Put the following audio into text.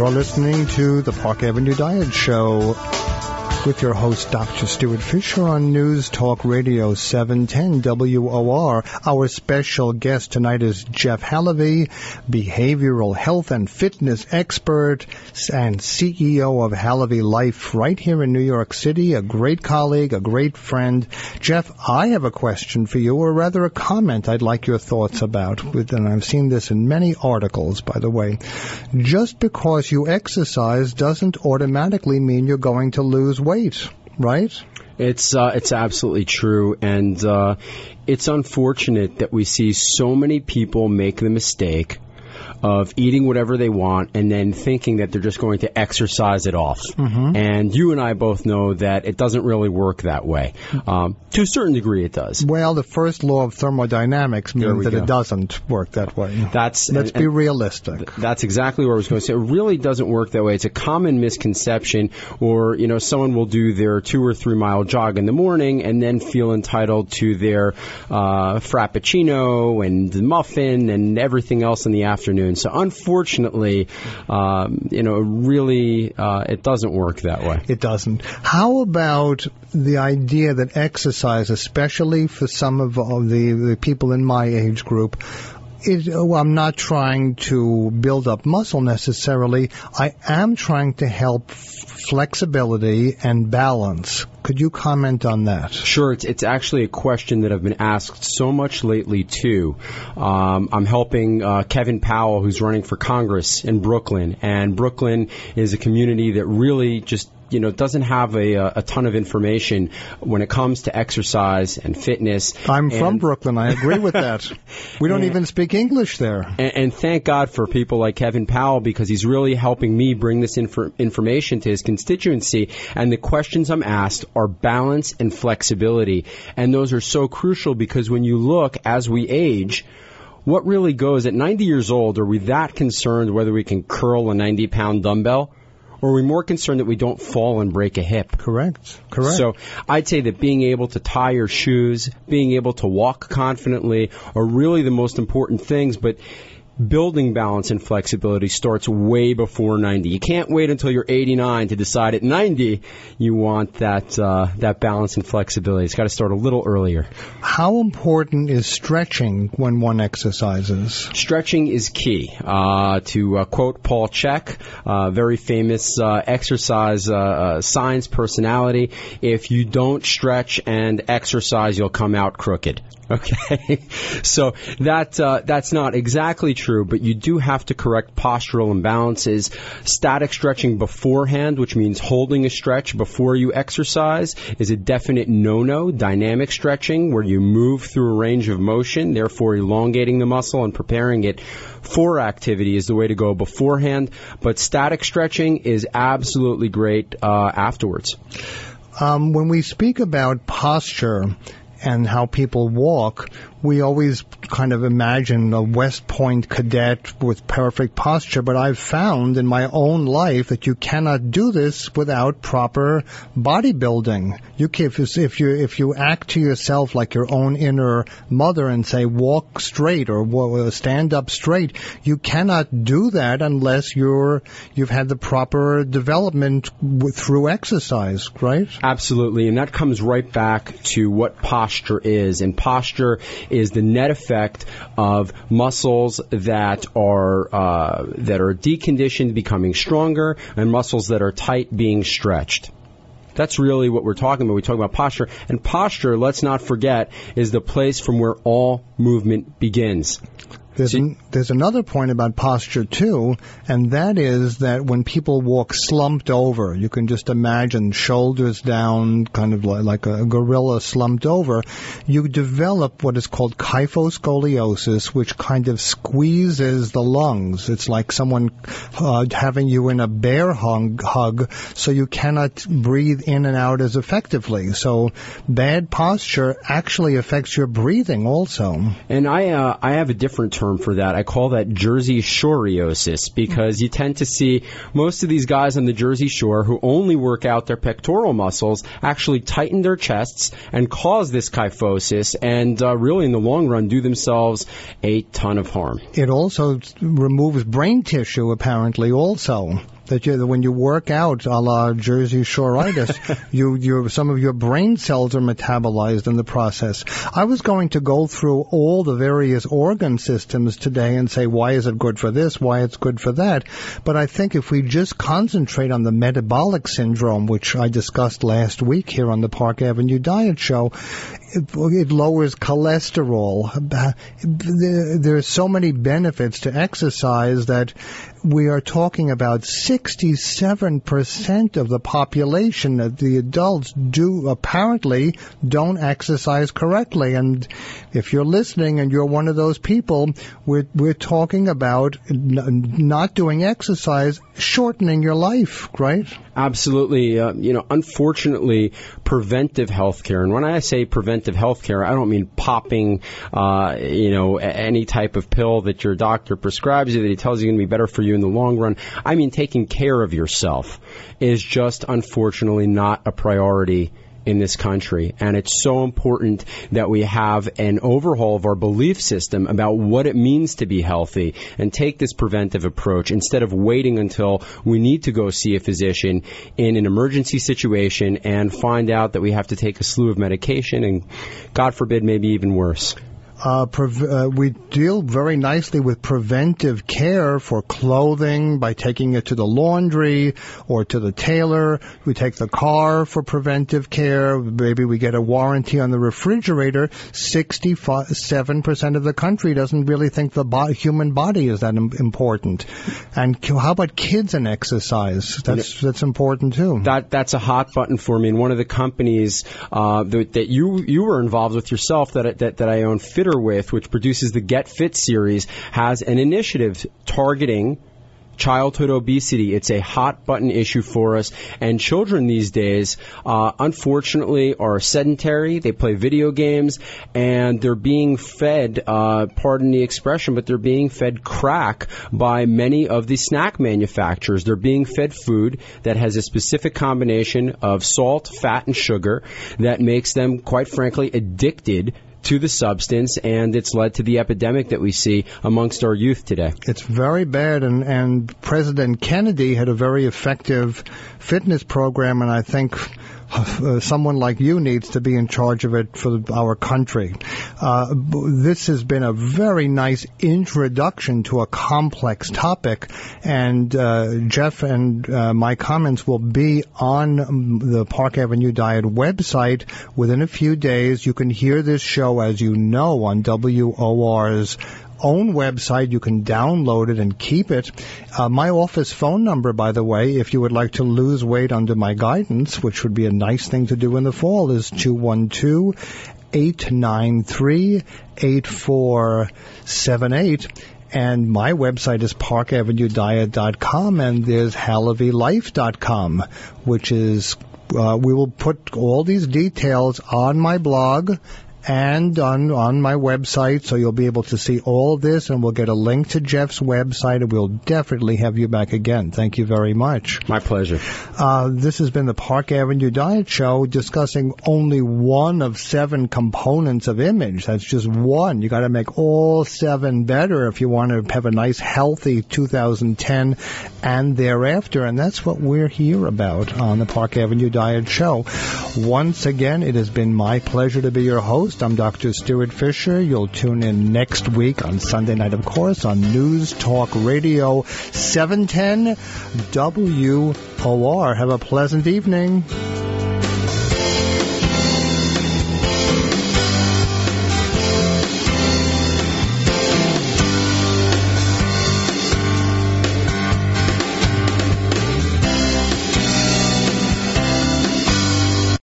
You're listening to the Park Avenue Diet Show with your host, Dr. Stuart Fisher, on News Talk Radio 710 WOR. Our special guest tonight is Jeff Halevy, behavioral health and fitness expert and CEO of Halevy Life right here in New York City, a great colleague, a great friend. Jeff, I have a question for you, or rather a comment I'd like your thoughts about, and I've seen this in many articles, by the way. Just because you exercise doesn't automatically mean you're going to lose weight. Right? It's absolutely true, and it's unfortunate that we see so many people make the mistake of eating whatever they want and then thinking that they're just going to exercise it off. Mm-hmm. And you and I both know that it doesn't really work that way. To a certain degree, it does. Well, the first law of thermodynamics means that it doesn't work that way. Let's be realistic. That's exactly what I was going to say. It really doesn't work that way. It's a common misconception, or, someone will do their 2 or 3 mile jog in the morning and then feel entitled to their frappuccino and muffin and everything else in the afternoon. So unfortunately, it doesn't work that way. It doesn't. How about the idea that exercise, especially for some of the people in my age group, I'm not trying to build up muscle necessarily. I am trying to help flexibility and balance. Could you comment on that? Sure. It's actually a question that I've been asked so much lately, too. I'm helping Kevin Powell, who's running for Congress in Brooklyn. And Brooklyn is a community that really just doesn't have a ton of information when it comes to exercise and fitness. I'm from Brooklyn. I agree with that. We don't even speak English there. And thank God for people like Kevin Powell, because he's really helping me bring this information to his constituency. And the questions I'm asked are balance and flexibility. And those are so crucial because when you look as we age, what really goes at 90 years old, are we that concerned whether we can curl a 90-pound dumbbell? Or are we more concerned that we don't fall and break a hip? Correct. So I'd say that being able to tie your shoes, being able to walk confidently are really the most important things, but building balance and flexibility starts way before 90. You can't wait until you're 89 to decide at 90 you want that balance and flexibility. It's got to start a little earlier. How important is stretching when one exercises? Stretching is key. To quote Paul Chek, very famous exercise science personality, if you don't stretch and exercise, you'll come out crooked. Okay, so that's not exactly true, but you do have to correct postural imbalances. Static stretching beforehand, which means holding a stretch before you exercise, is a definite no-no. Dynamic stretching, where you move through a range of motion, therefore elongating the muscle and preparing it for activity, is the way to go beforehand. But static stretching is absolutely great afterwards. When we speak about posture and how people walk, we always kind of imagine a West Point cadet with perfect posture, but I've found in my own life that you cannot do this without proper bodybuilding. If you act to yourself like your own inner mother and say walk straight or stand up straight, you cannot do that unless you've had the proper development through exercise, right? Absolutely, and that comes right back to what posture is, and posture is the net effect of muscles that are deconditioned becoming stronger and muscles that are tight being stretched. That's really what we're talking about. We talk about posture. And posture, let's not forget, is the place from where all movement begins. There's another point about posture, too, and that is that when people walk slumped over, you can just imagine shoulders down, kind of like a gorilla slumped over, you develop what is called kyphoscoliosis, which kind of squeezes the lungs. It's like someone having you in a bear hug, so you cannot breathe in and out as effectively. So bad posture actually affects your breathing also. And I have a different term for that. I call that Jersey Shoreosis, because you tend to see most of these guys on the Jersey Shore who only work out their pectoral muscles actually tighten their chests and cause this kyphosis, and really in the long run do themselves a ton of harm. It also removes brain tissue, apparently, also. that when you work out, a la Jersey Shoreitis, some of your brain cells are metabolized in the process. I was going to go through all the various organ systems today and say, why is it good for this, why it's good for that? But I think if we just concentrate on the metabolic syndrome, which I discussed last week here on the Park Avenue Diet Show, it lowers cholesterol. There's so many benefits to exercise that we are talking about 67% of the population, of the adults, apparently don't exercise correctly. And if you're listening and you're one of those people, we're talking about not doing exercise, shortening your life, right? Absolutely. Unfortunately, preventive health care, and when I say preventive health care, I don't mean popping, any type of pill that your doctor prescribes you that he tells you is going to be better for you in the long run. I mean taking care of yourself is just unfortunately not a priority in this country, and it's so important that we have an overhaul of our belief system about what it means to be healthy and take this preventive approach instead of waiting until we need to go see a physician in an emergency situation and find out that we have to take a slew of medication and, God forbid, maybe even worse. We deal very nicely with preventive care for clothing by taking it to the laundry or to the tailor. We take the car for preventive care. Maybe we get a warranty on the refrigerator. 67% of the country doesn't really think the human body is that important. And how about kids and exercise? That's important too. That's a hot button for me. And one of the companies that you were involved with yourself that I own, with, which produces the Get Fit series, has an initiative targeting childhood obesity. It's a hot button issue for us, and children these days unfortunately are sedentary. They play video games and they're being fed, pardon the expression, but they're being fed crack by many of the snack manufacturers. They're being fed food that has a specific combination of salt, fat, and sugar that makes them, quite frankly, addicted to the substance, and it's led to the epidemic that we see amongst our youth today. It's very bad, and President Kennedy had a very effective fitness program, and I think someone like you needs to be in charge of it for our country. This has been a very nice introduction to a complex topic, and Jeff and my comments will be on the Park Avenue Diet website within a few days. You can hear this show, as you know, on WOR's own website. You can download it and keep it. My office phone number, by the way, if you would like to lose weight under my guidance, which would be a nice thing to do in the fall, is 212-893-8478. And my website is parkavenuediet.com, and there's halevylife.com, which is, we will put all these details on my blog and on my website, so you'll be able to see all of this, and we'll get a link to Jeff's website, and we'll definitely have you back again. Thank you very much. My pleasure. This has been the Park Avenue Diet Show, discussing only one of 7 components of image. That's just one. You got to make all 7 better if you want to have a nice, healthy 2010 and thereafter, and that's what we're here about on the Park Avenue Diet Show. Once again, it has been my pleasure to be your host. I'm Dr. Stuart Fisher. You'll tune in next week on Sunday night, of course, on News Talk Radio 710 WOR. Have a pleasant evening.